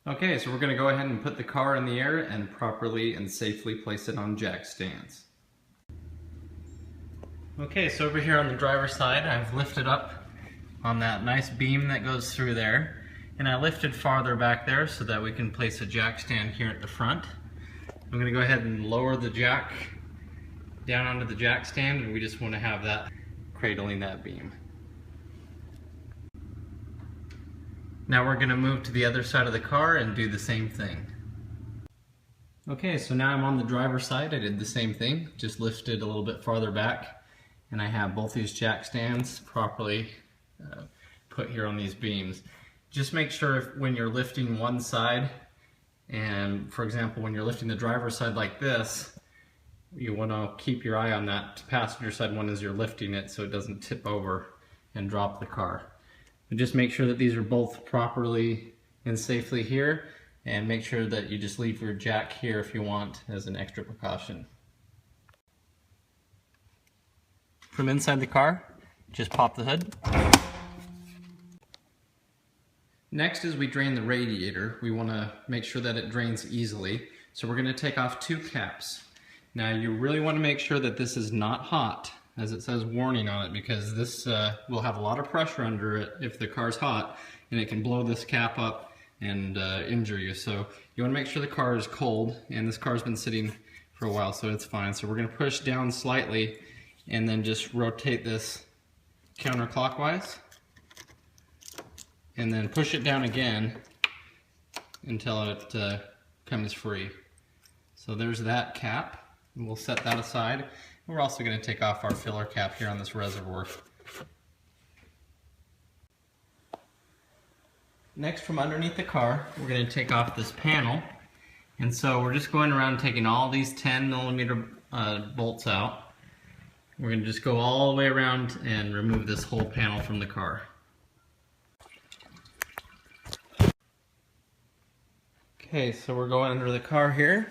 Okay, so we're going to go ahead and put the car in the air and properly and safely place it on jack stands. Okay, so over here on the driver's side, I've lifted up on that nice beam that goes through there, and I lifted farther back there so that we can place a jack stand here at the front. I'm going to go ahead and lower the jack down onto the jack stand, and we just want to have that cradling that beam. Now we're going to move to the other side of the car and do the same thing. Okay, so now I'm on the driver's side. I did the same thing, just lifted a little bit farther back, and I have both these jack stands properly put here on these beams. Just make sure when you're lifting one side, and for example when you're lifting the driver's side like this, you want to keep your eye on that passenger side one as you're lifting it so it doesn't tip over and drop the car. And just make sure that these are both properly and safely here, and make sure that you just leave your jack here if you want as an extra precaution. From inside the car, just pop the hood. Next, as we drain the radiator, we want to make sure that it drains easily. So we're going to take off two caps. Now you really want to make sure that this is not hot, as it says warning on it, because this will have a lot of pressure under it if the car's hot, and it can blow this cap up and injure you. So you want to make sure the car is cold, and this car's been sitting for a while, so it's fine. So we're going to push down slightly and then just rotate this counterclockwise, and then push it down again until it comes free. So there's that cap, and we'll set that aside. We're also going to take off our filler cap here on this reservoir. Next, from underneath the car, we're going to take off this panel. And so we're just going around taking all these 10mm bolts out. We're going to just go all the way around and remove this whole panel from the car. Okay, so we're going under the car here,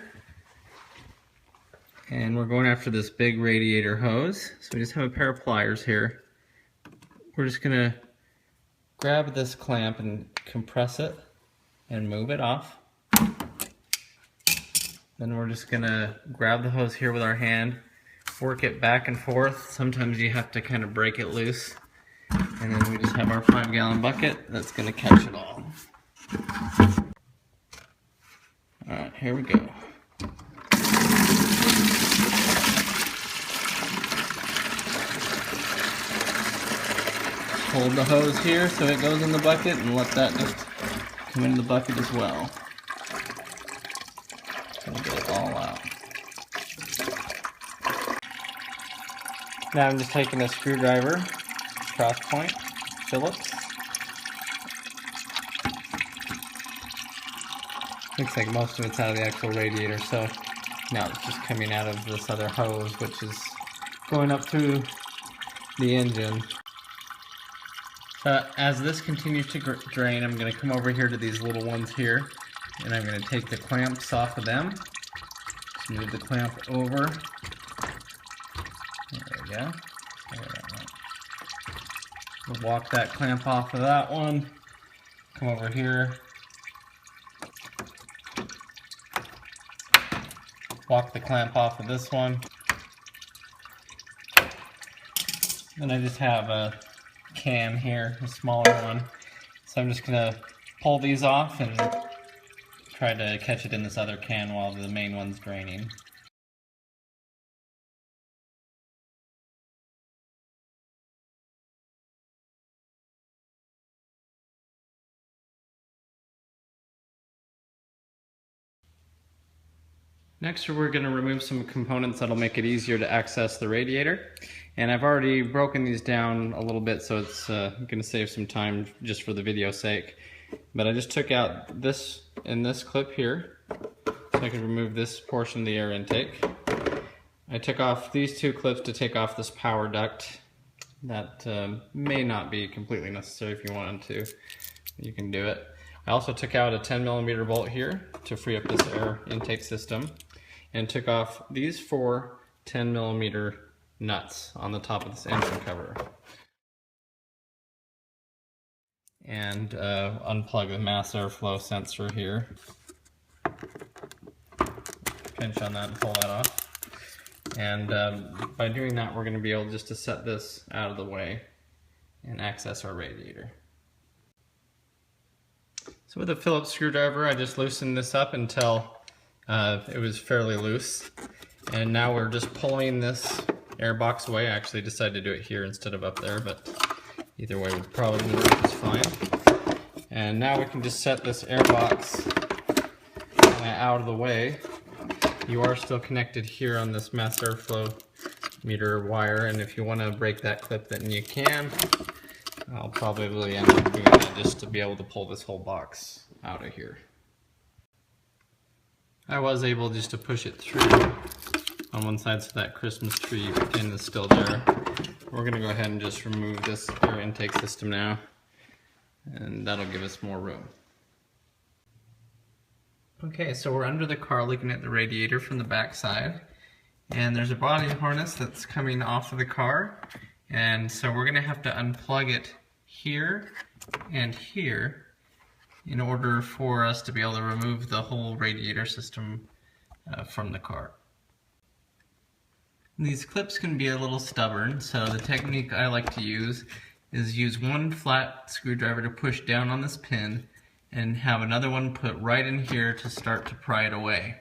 and we're going after this big radiator hose. So we just have a pair of pliers here. We're just going to grab this clamp and compress it and move it off. Then we're just going to grab the hose here with our hand, work it back and forth. Sometimes you have to kind of break it loose. And then we just have our 5-gallon bucket that's going to catch it all. Alright, here we go. Hold the hose here so it goes in the bucket, and let that just come into the bucket as well. So we'll get it all out. Now I'm just taking a screwdriver, cross point, Phillips. Looks like most of it's out of the actual radiator, so now it's just coming out of this other hose, which is going up through the engine. As this continues to drain, I'm going to come over here to these little ones here, and I'm going to take the clamps off of them. Just move the clamp over. There we go. We'll walk that clamp off of that one. Come over here. Walk the clamp off of this one. Then I just have a can here, a smaller one. So I'm just gonna pull these off and try to catch it in this other can while the main one's draining. Next, we're going to remove some components that'll make it easier to access the radiator. And I've already broken these down a little bit, so it's going to save some time just for the video's sake. But I just took out this in this clip here, so I can remove this portion of the air intake. I took off these two clips to take off this power duct. That may not be completely necessary. If you wanted to, you can do it. I also took out a 10mm bolt here to free up this air intake system, and took off these 4 10mm nuts on the top of this engine cover. and unplug the mass airflow sensor here. Pinch on that and pull that off. And by doing that, we're going to be able just to set this out of the way and access our radiator. So with a Phillips screwdriver, I just loosened this up until it was fairly loose. And now we're just pulling this air box away. I actually decided to do it here instead of up there, but either way would probably work just fine. And now we can just set this air box out of the way. You are still connected here on this mass airflow meter wire, and if you want to break that clip, then you can. I'll probably end up doing that just to be able to pull this whole box out of here. I was able just to push it through on one side so that Christmas tree pin is still there. We're going to go ahead and just remove this air intake system now, and that'll give us more room. Okay, so we're under the car looking at the radiator from the back side, and there's a body harness that's coming off of the car, and so we're going to have to unplug it here and here in order for us to be able to remove the whole radiator system from the car. These clips can be a little stubborn, so the technique I like to use is use one flat screwdriver to push down on this pin and have another one put right in here to start to pry it away.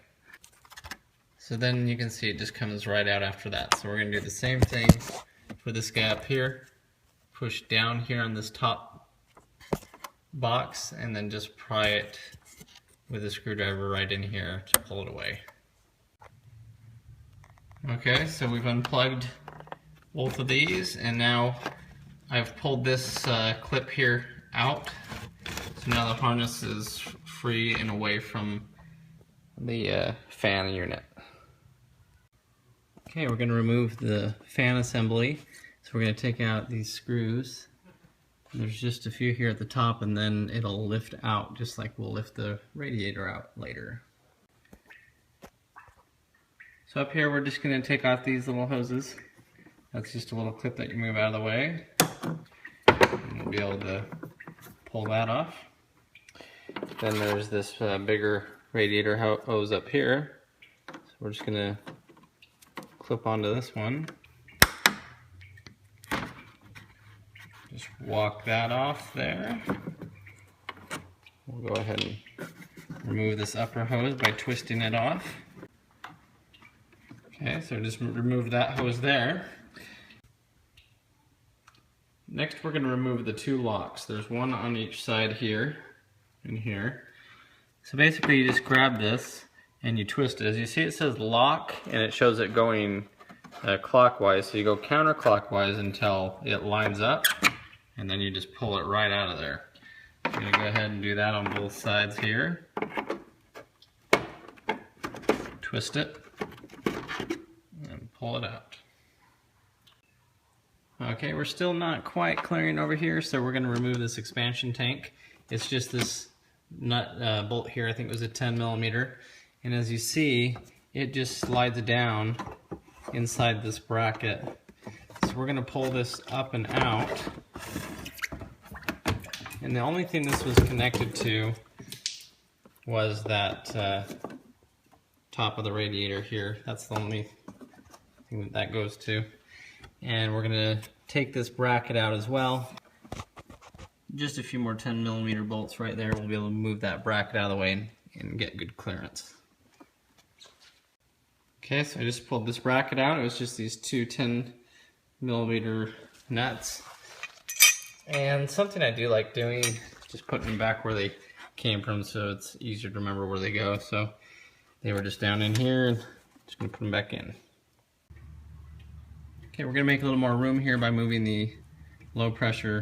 So then you can see it just comes right out after that. So we're going to do the same thing for this guy up here. Push down here on this top box and then just pry it with a screwdriver right in here to pull it away. Okay, so we've unplugged both of these, and now I've pulled this clip here out. So now the harness is free and away from the fan unit. Okay, we're going to remove the fan assembly. So we're going to take out these screws. There's just a few here at the top, and then it'll lift out just like we'll lift the radiator out later. So up here we're just going to take off these little hoses. That's just a little clip that you move out of the way. And we'll be able to pull that off. Then there's this bigger radiator hose up here. So we're just going to clip onto this one. Just walk that off there. We'll go ahead and remove this upper hose by twisting it off. Okay, so just remove that hose there. Next we're going to remove the two locks. There's one on each side here and here. So basically you just grab this and you twist it. As you see, it says lock and it shows it going clockwise. So you go counterclockwise until it lines up, and then you just pull it right out of there. I'm going to go ahead and do that on both sides here. Twist it and pull it out. Okay, we're still not quite clearing over here, so we're going to remove this expansion tank. It's just this nut bolt here. I think it was a 10mm, and as you see, it just slides down inside this bracket. So we're going to pull this up and out, and the only thing this was connected to was that top of the radiator here. That's the only thing that goes to. And we're going to take this bracket out as well. Just a few more 10mm bolts right there. We'll be able to move that bracket out of the way and get good clearance. Okay, so I just pulled this bracket out. It was just these two 10mm nuts. And something I do like doing, just putting them back where they came from so it's easier to remember where they go. So they were just down in here, and just going to put them back in. Okay, we're going to make a little more room here by moving the low pressure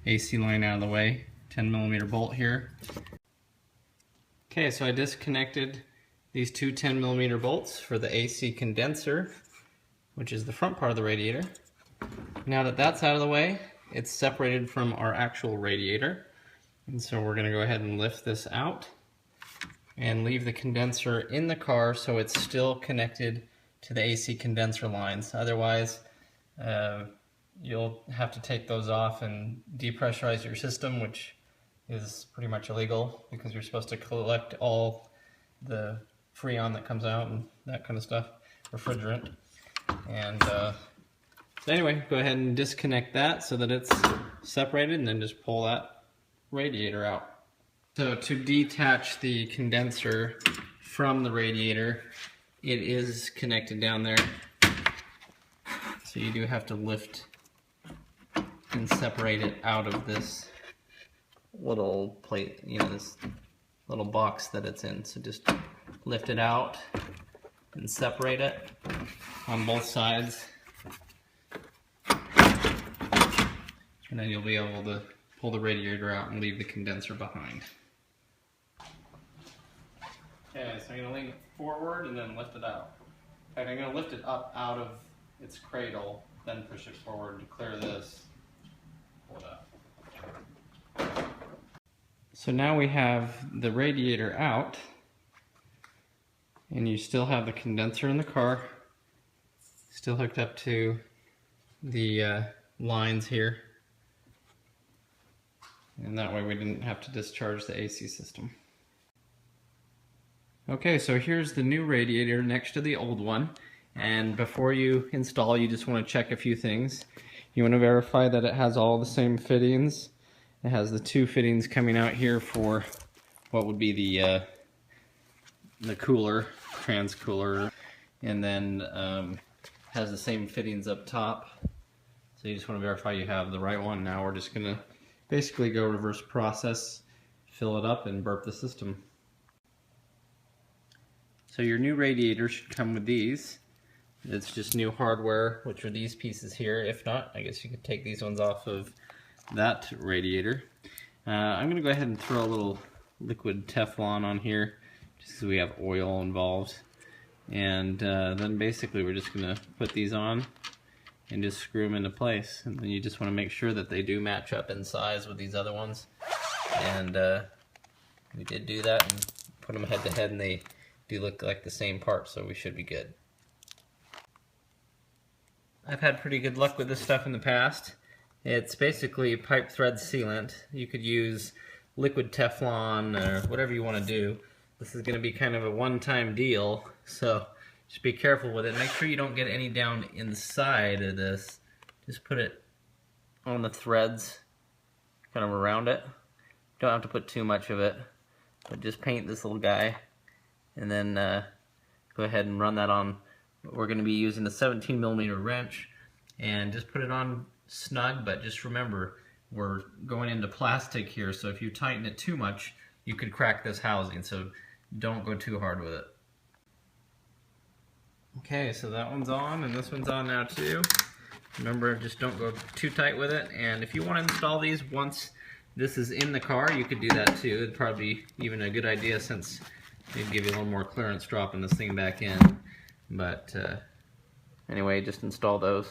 AC line out of the way. 10mm bolt here. Okay, so I disconnected these two 10mm bolts for the AC condenser, which is the front part of the radiator. Now that that's out of the way, it's separated from our actual radiator. And so we're going to go ahead and lift this out and leave the condenser in the car so it's still connected to the AC condenser lines. Otherwise, you'll have to take those off and depressurize your system, which is pretty much illegal because you're supposed to collect all the freon that comes out and that kind of stuff, refrigerant. And so anyway, go ahead and disconnect that so that it's separated, and then just pull that radiator out. So to detach the condenser from the radiator, it is connected down there. So you do have to lift and separate it out of this little plate, you know, this little box that it's in. So just lift it out and separate it on both sides. And then you'll be able to pull the radiator out and leave the condenser behind. Okay, so I'm going to lean it forward and then lift it out. In fact, I'm going to lift it up out of its cradle, then push it forward to clear this. Pull it up. So now we have the radiator out, and you still have the condenser in the car, still hooked up to the lines here. And that way we didn't have to discharge the AC system. Okay, so here's the new radiator next to the old one. And before you install, you just want to check a few things. You want to verify that it has all the same fittings. It has the two fittings coming out here for what would be the cooler, trans cooler, and then has the same fittings up top. So you just want to verify you have the right one. Now we're just going to basically go reverse process, fill it up, and burp the system. So your new radiator should come with these. It's just new hardware, which are these pieces here. If not, I guess you could take these ones off of that radiator. I'm going to go ahead and throw a little liquid Teflon on here, just because we have oil involved. And then basically we're just going to put these on and just screw them into place. And then you just want to make sure that they do match up in size with these other ones. And we did do that and put them head to head, and they do look like the same part, so we should be good. I've had pretty good luck with this stuff in the past. It's basically pipe thread sealant. You could use liquid Teflon or whatever you want to do. This is going to be kind of a one-time deal, so just be careful with it. Make sure you don't get any down inside of this. Just put it on the threads, kind of around it. Don't have to put too much of it, but just paint this little guy, and then go ahead and run that on. We're going to be using a 17mm wrench, and just put it on snug, but just remember, we're going into plastic here, so if you tighten it too much, you could crack this housing, so don't go too hard with it. Okay, so that one's on, and this one's on now too. Remember, just don't go too tight with it, and if you want to install these once this is in the car, you could do that too. It'd probably be even a good idea, since it'd give you a little more clearance dropping this thing back in. But anyway, just install those.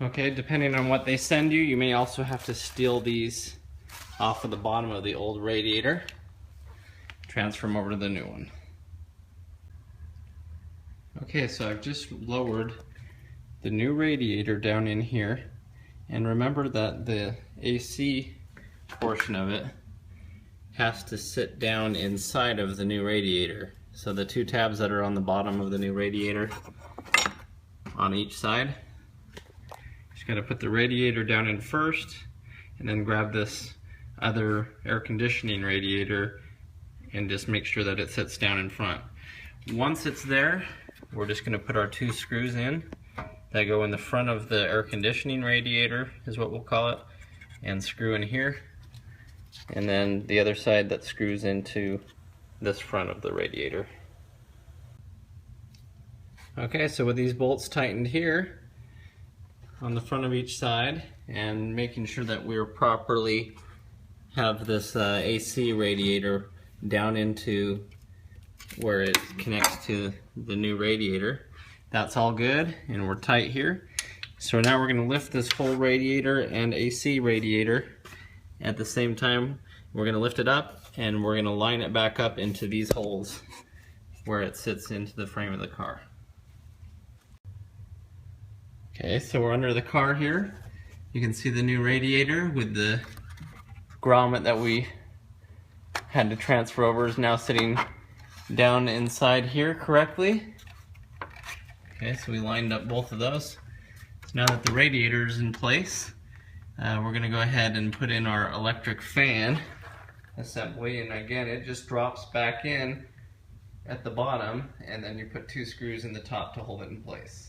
Okay, depending on what they send you, you may also have to steal these off of the bottom of the old radiator, transfer them over to the new one. Okay, so I've just lowered the new radiator down in here, and remember that the AC portion of it has to sit down inside of the new radiator. So the two tabs that are on the bottom of the new radiator on each side, just got to put the radiator down in first, and then grab this other air conditioning radiator and just make sure that it sits down in front. Once it's there, we're just going to put our two screws in that go in the front of the air conditioning radiator, is what we'll call it, and screw in here, and then the other side that screws into this front of the radiator. Okay, so with these bolts tightened here on the front of each side, and making sure that we're properly have this AC radiator down into where it connects to the new radiator, that's all good, and we're tight here. So now we're going to lift this whole radiator and AC radiator at the same time. We're going to lift it up, and we're going to line it back up into these holes where it sits into the frame of the car. Okay, so we're under the car here. You can see the new radiator with the grommet that we had to transfer over is now sitting down inside here correctly. Okay, so we lined up both of those. So now that the radiator is in place, we're going to go ahead and put in our electric fan assembly, and again it just drops back in at the bottom, and then you put 2 screws in the top to hold it in place.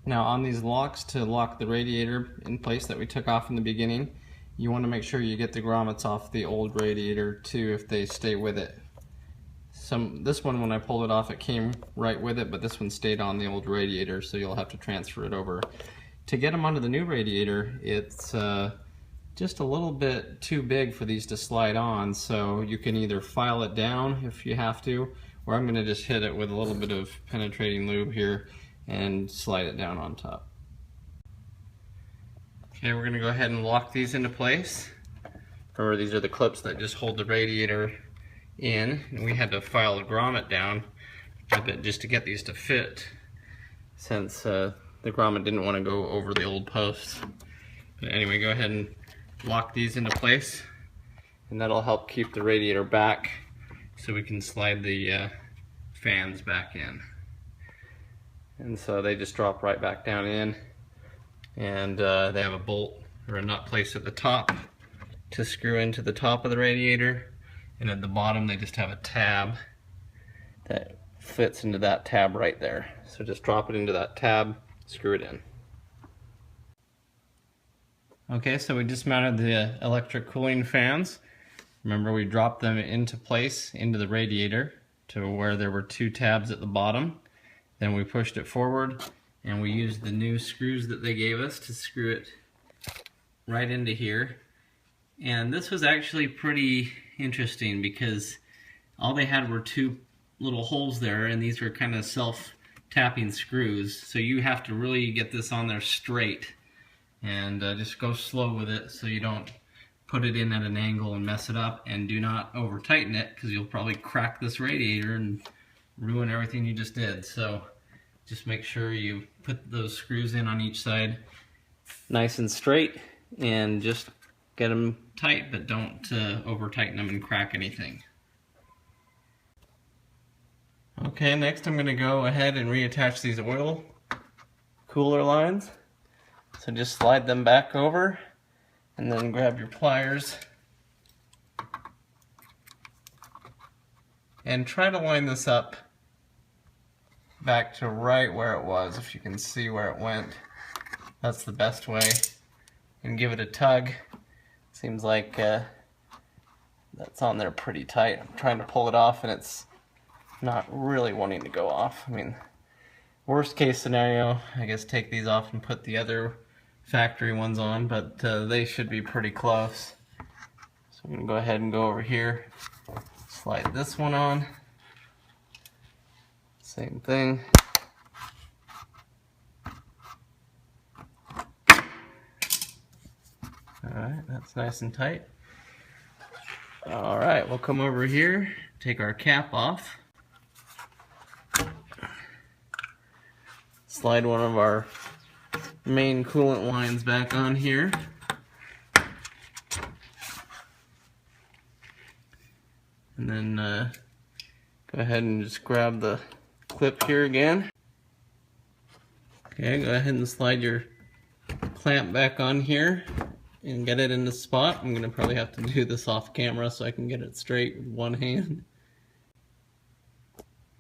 Now on these locks, to lock the radiator in place that we took off in the beginning, you want to make sure you get the grommets off the old radiator too if they stay with it. This one, when I pulled it off, it came right with it, but this one stayed on the old radiator, so you'll have to transfer it over. To get them onto the new radiator, it's just a little bit too big for these to slide on, so you can either file it down if you have to, or I'm going to just hit it with a little bit of penetrating lube here and slide it down on top. Okay, we're going to go ahead and lock these into place. Remember, these are the clips that just hold the radiator in, and we had to file a grommet down a bit just to get these to fit, since the grommet didn't want to go over the old posts. But anyway, go ahead and lock these into place, and that'll help keep the radiator back so we can slide the fans back in. And so they just drop right back down in, and they have a bolt or a nut place at the top to screw into the top of the radiator, and at the bottom they just have a tab that fits into that tab right there. So just drop it into that tab, screw it in. Okay, so we dismounted the electric cooling fans. Remember, we dropped them into place into the radiator to where there were 2 tabs at the bottom. Then we pushed it forward, and we used the new screws that they gave us to screw it right into here. And this was actually pretty interesting because all they had were 2 little holes there, and these were kind of self-tapping screws. So you have to really get this on there straight, and just go slow with it so you don't put it in at an angle and mess it up, and do not over tighten it because you'll probably crack this radiator and ruin everything you just did. So just make sure you put those screws in on each side nice and straight, and just get them tight, but don't over tighten them and crack anything. Okay, next I'm going to go ahead and reattach these oil cooler lines. So just slide them back over, and then grab your pliers and try to line this up back to right where it was. If you can see where it went, that's the best way. And give it a tug. Seems like that's on there pretty tight. I'm trying to pull it off, and it's not really wanting to go off. I mean, worst case scenario, I guess take these off and put the other factory ones on, but they should be pretty close. So I'm going to go ahead and go over here, slide this one on, same thing. Alright, that's nice and tight. Alright, we'll come over here, take our cap off, slide one of our main coolant lines back on here, and then go ahead and just grab the clip here again. Okay, go ahead and slide your clamp back on here and get it in the spot. I'm going to probably have to do this off camera so I can get it straight with one hand.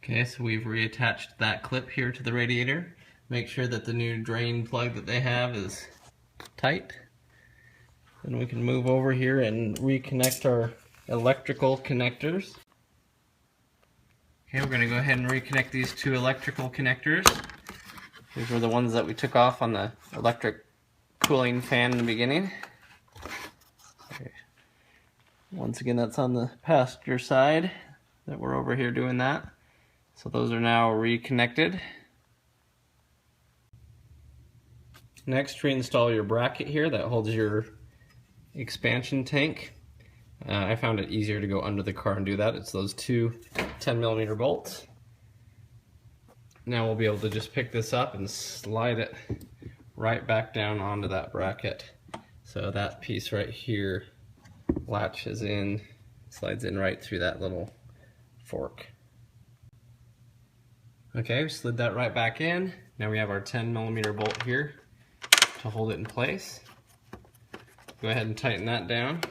Okay, so we've reattached that clip here to the radiator. Make sure that the new drain plug that they have is tight. Then we can move over here and reconnect our electrical connectors. Okay, we're going to go ahead and reconnect these 2 electrical connectors. These were the ones that we took off on the electric cooling fan in the beginning. Okay. Once again, that's on the passenger side that we're over here doing that. So those are now reconnected. Next, reinstall your bracket here that holds your expansion tank. I found it easier to go under the car and do that. It's those 2 10mm bolts. Now we'll be able to just pick this up and slide it right back down onto that bracket. So that piece right here latches in, slides in right through that little fork. Okay, we slid that right back in. Now we have our 10mm bolt here to hold it in place. Go ahead and tighten that down.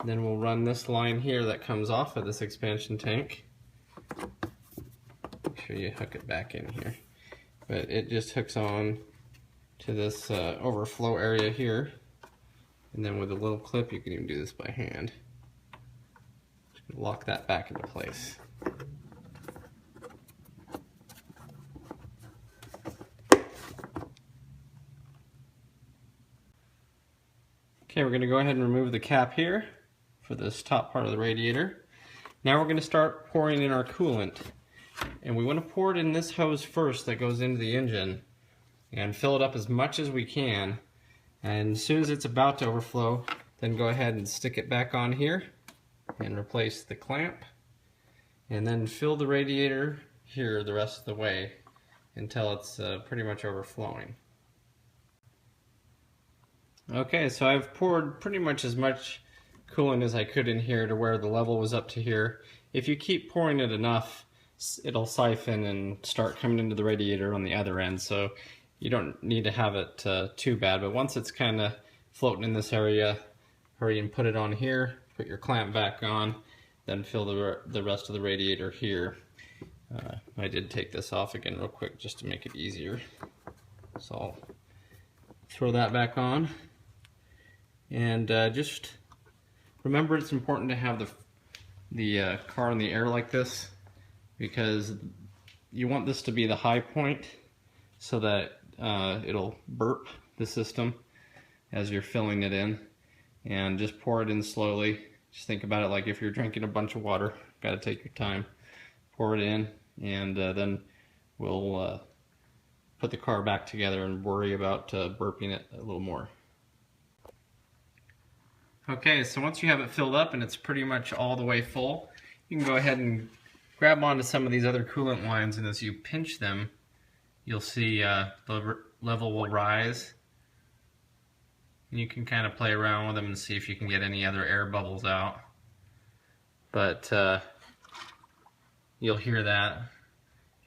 Then we'll run this line here that comes off of this expansion tank. Make sure you hook it back in here. But it just hooks on to this overflow area here. And then with a little clip, you can even do this by hand. Lock that back into place. Okay, we're going to go ahead and remove the cap here for this top part of the radiator. Now we're going to start pouring in our coolant. And we want to pour it in this hose first that goes into the engine and fill it up as much as we can. And as soon as it's about to overflow, then go ahead and stick it back on here and replace the clamp. And then fill the radiator here the rest of the way until it's pretty much overflowing. Okay, so I've poured pretty much as much coolant as I could in here to where the level was up to here. If you keep pouring it enough, it'll siphon and start coming into the radiator on the other end, so you don't need to have it too bad. But once it's kind of floating in this area, hurry and put it on here, put your clamp back on, then fill the rest of the radiator here. I did take this off again real quick just to make it easier. So I'll throw that back on. And just remember, it's important to have the car in the air like this, because you want this to be the high point so that it'll burp the system as you're filling it in. And just pour it in slowly. Just think about it like if you're drinking a bunch of water. Got to take your time. Pour it in, and then we'll put the car back together and worry about burping it a little more. Okay, so once you have it filled up and it's pretty much all the way full, you can go ahead and grab onto some of these other coolant lines, and as you pinch them, you'll see the level will rise. And you can kind of play around with them and see if you can get any other air bubbles out. But you'll hear that.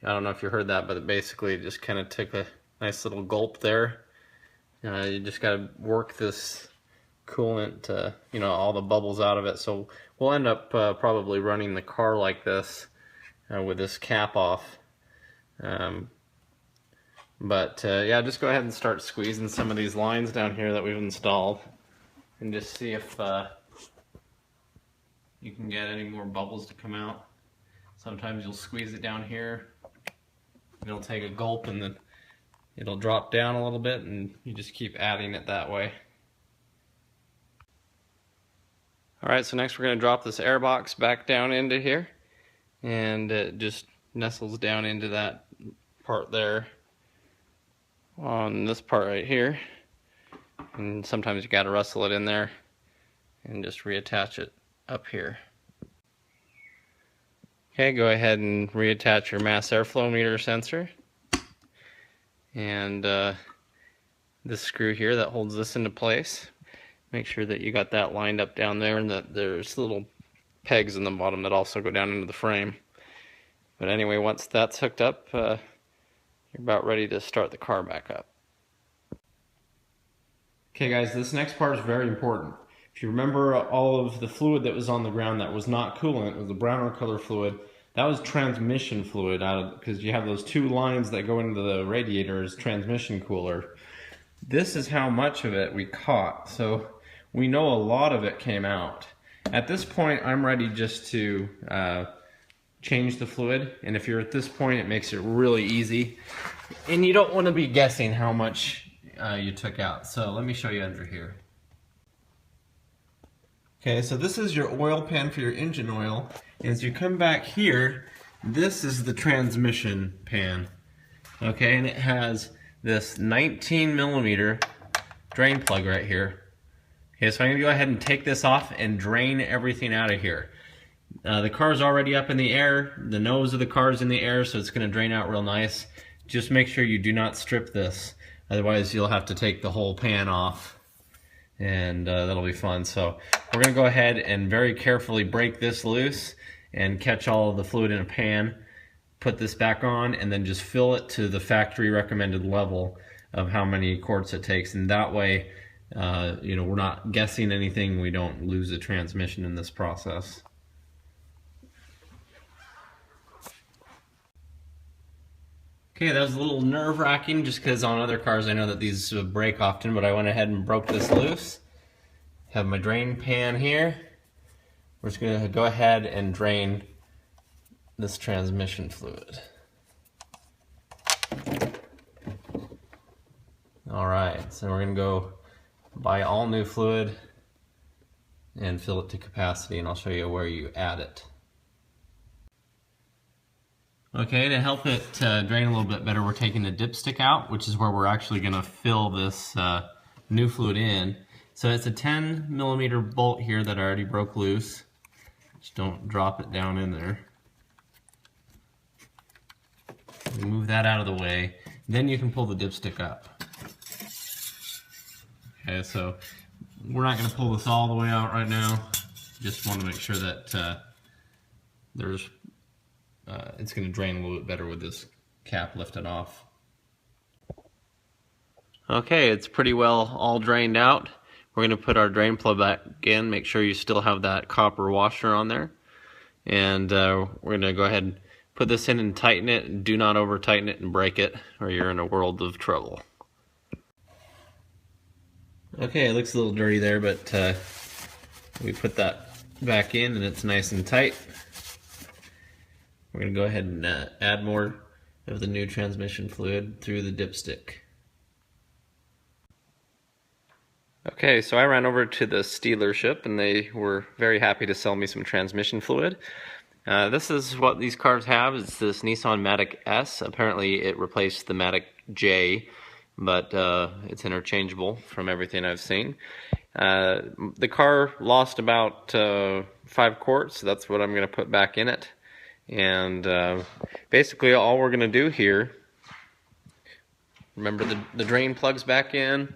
I don't know if you heard that, but it basically just kind of took a nice little gulp there. You just got to work this coolant, all the bubbles out of it. So we'll end up probably running the car like this with this cap off. Yeah, just go ahead and start squeezing some of these lines down here that we've installed and just see if you can get any more bubbles to come out. Sometimes you'll squeeze it down here, it'll take a gulp, and then it'll drop down a little bit, and you just keep adding it that way. Alright, so next we're going to drop this air box back down into here, and it just nestles down into that part there on this part right here, and sometimes you got to wrestle it in there and just reattach it up here. Okay, go ahead and reattach your mass airflow meter sensor, and this screw here that holds this into place. Make sure that you got that lined up down there, and that there's little pegs in the bottom that also go down into the frame. But anyway, once that's hooked up, you're about ready to start the car back up. Okay guys, this next part is very important. If you remember, all of the fluid that was on the ground that was not coolant, it was the browner color fluid, that was transmission fluid, because you have those two lines that go into the radiator as transmission cooler. This is how much of it we caught, so we know a lot of it came out. At this point, I'm ready just to change the fluid, and if you're at this point, it makes it really easy, and you don't want to be guessing how much you took out. So let me show you under here. Okay, so this is your oil pan for your engine oil, and as you come back here, this is the transmission pan. Okay, and it has this 19mm drain plug right here. Okay, so I'm going to go ahead and take this off and drain everything out of here. The car's already up in the air. The nose of the car is in the air, so it's going to drain out real nice. Just make sure you do not strip this. Otherwise, you'll have to take the whole pan off, and that'll be fun. So we're going to go ahead and very carefully break this loose and catch all of the fluid in a pan. Put this back on, and then just fill it to the factory recommended level of how many quarts it takes. And that way, you know, we're not guessing anything. We don't lose a transmission in this process. Okay, that was a little nerve-wracking just because on other cars I know that these break often, but I went ahead and broke this loose. Have my drain pan here. We're just going to go ahead and drain this transmission fluid. Alright, so we're going to go buy all new fluid and fill it to capacity, and I'll show you where you add it. Okay, to help it drain a little bit better, we're taking the dipstick out, which is where we're actually going to fill this new fluid in. So it's a 10 millimeter bolt here that I already broke loose. Just don't drop it down in there. Move that out of the way. Then you can pull the dipstick up. Okay, so we're not going to pull this all the way out right now. Just want to make sure that it's going to drain a little bit better with this cap lifted off. Okay, it's pretty well all drained out. We're going to put our drain plug back in. Make sure you still have that copper washer on there. And we're going to go ahead and put this in and tighten it. Do not over tighten it and break it, or you're in a world of trouble. Okay, it looks a little dirty there, but we put that back in and it's nice and tight. We're going to go ahead and add more of the new transmission fluid through the dipstick. Okay, so I ran over to the dealership and they were very happy to sell me some transmission fluid. This is what these cars have. It's this Nissan Matic S. Apparently it replaced the Matic J, but it's interchangeable from everything I've seen. The car lost about 5 quarts, so that's what I'm going to put back in it. And basically all we're going to do here, remember the drain plugs back in.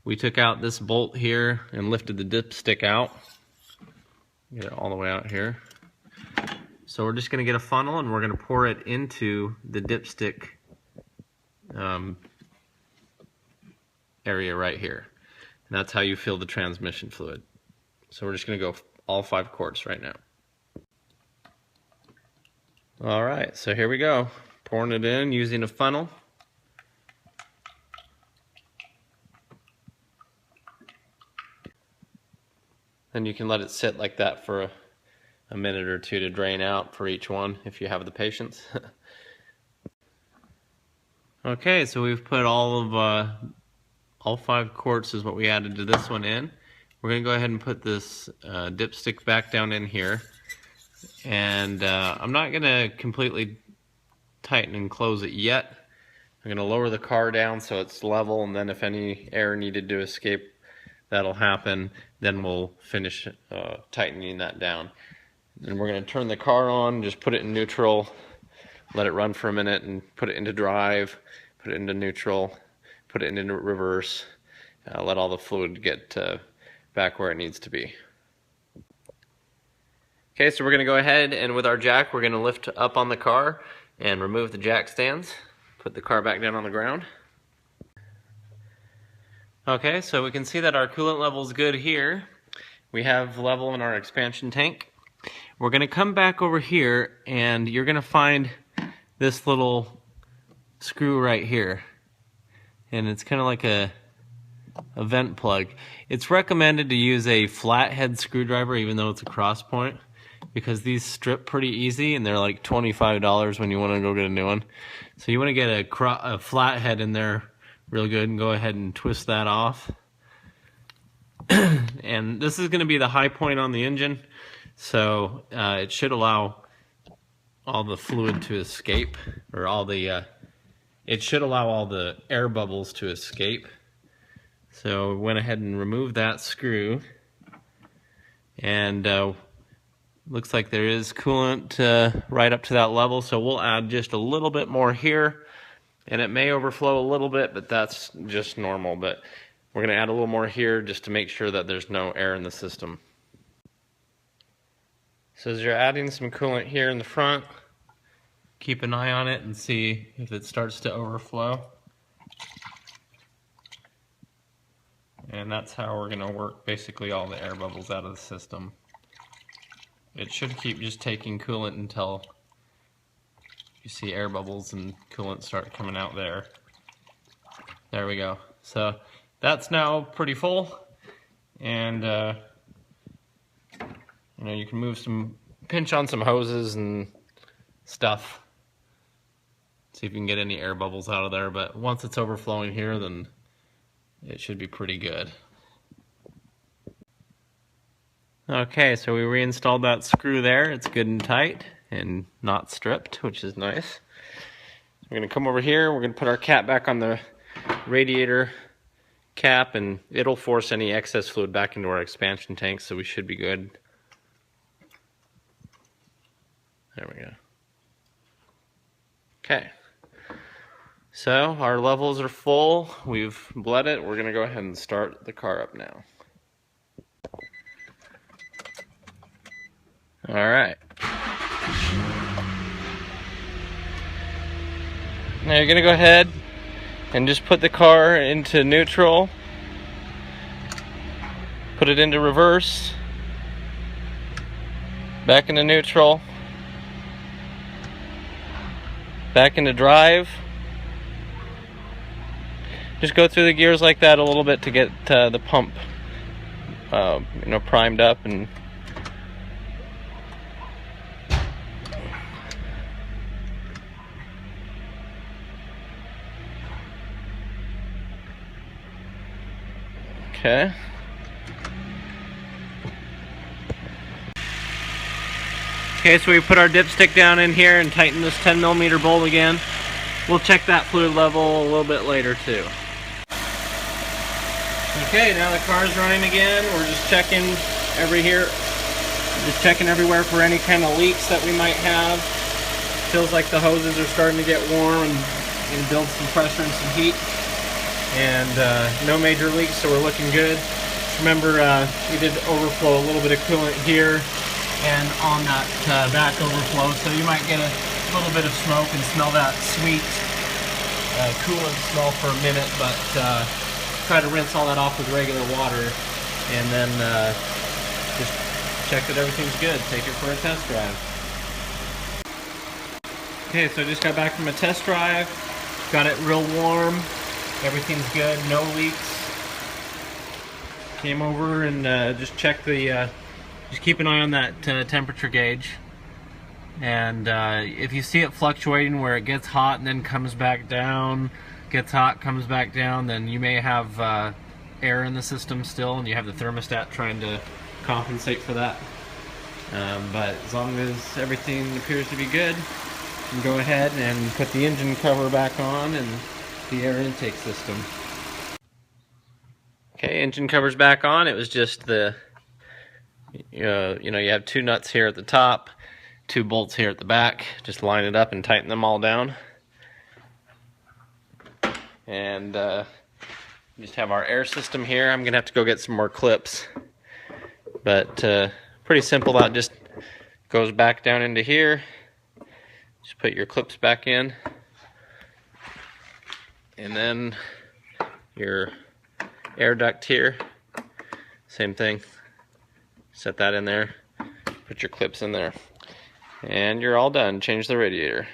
We took out this bolt here and lifted the dipstick out. Get it all the way out here. So we're just going to get a funnel and we're going to pour it into the dipstick area right here. And that's how you fill the transmission fluid. So we're just going to go all 5 quarts right now. Alright, so here we go. Pouring it in using a funnel. And you can let it sit like that for a minute or two to drain out for each one if you have the patience. Okay, so we've put all 5 quarts is what we added to this one in. We're going to go ahead and put this dipstick back down in here. And I'm not going to completely tighten and close it yet. I'm going to lower the car down so it's level, and then if any air needed to escape, that'll happen. Then we'll finish tightening that down. And we're going to turn the car on, just put it in neutral, let it run for a minute, and put it into drive, put it into neutral, put it into reverse, let all the fluid get back where it needs to be. Okay, so we're going to go ahead and with our jack, we're going to lift up on the car and remove the jack stands, put the car back down on the ground. Okay, so we can see that our coolant level is good here. We have level in our expansion tank. We're going to come back over here and you're going to find this little screw right here. And it's kind of like a vent plug. It's recommended to use a flathead screwdriver even though it's a cross point, because these strip pretty easy and they're like $25 when you want to go get a new one. So you want to get a flathead in there real good and go ahead and twist that off. And this is going to be the high point on the engine, so it should allow all the fluid to escape, or it should allow all the air bubbles to escape. So we went ahead and removed that screw, and Looks like there is coolant right up to that level, so we'll add just a little bit more here. And it may overflow a little bit, but that's just normal. But we're going to add a little more here just to make sure that there's no air in the system. So as you're adding some coolant here in the front, keep an eye on it and see if it starts to overflow. And that's how we're going to work basically all the air bubbles out of the system. It should keep just taking coolant until you see air bubbles and coolant start coming out there. There we go. So that's now pretty full, and you know, you can pinch on some hoses and stuff, see if you can get any air bubbles out of there. But once it's overflowing here, then it should be pretty good. Okay, so we reinstalled that screw there. It's good and tight and not stripped, which is nice. We're going to come over here. We're going to put our cap back on the radiator cap, and it'll force any excess fluid back into our expansion tank, so we should be good. There we go. Okay. So our levels are full. We've bled it. We're going to go ahead and start the car up now. All right. Now you're going to go ahead and just put the car into neutral. Put it into reverse. Back into neutral. Back into drive. Just go through the gears like that a little bit to get the pump primed up. And okay. Okay, so we put our dipstick down in here and tighten this 10mm bolt again. We'll check that fluid level a little bit later too. Okay, now the car's running again. We're just checking everywhere for any kind of leaks that we might have. Feels like the hoses are starting to get warm and build some pressure and some heat. And no major leaks, so we're looking good. Remember, we did overflow a little bit of coolant here and on that back overflow, so you might get a little bit of smoke and smell that sweet coolant smell for a minute, but try to rinse all that off with regular water, and then just check that everything's good. Take it for a test drive. Okay, so I just got back from a test drive. Got it real warm. Everything's good, no leaks. Came over and just checked the, just keep an eye on that temperature gauge. And if you see it fluctuating where it gets hot and then comes back down, gets hot, comes back down, then you may have air in the system still, and you have the thermostat trying to compensate for that. But as long as everything appears to be good, you can go ahead and put the engine cover back on and the air intake system. Okay, engine cover's back on. It was just the, you have two nuts here at the top, two bolts here at the back. Just line it up and tighten them all down. And just have our air system here. I'm gonna have to go get some more clips, but pretty simple. That just goes back down into here. Just put your clips back in. And then your air duct here, same thing. Set that in there, put your clips in there, and you're all done. Change the radiator.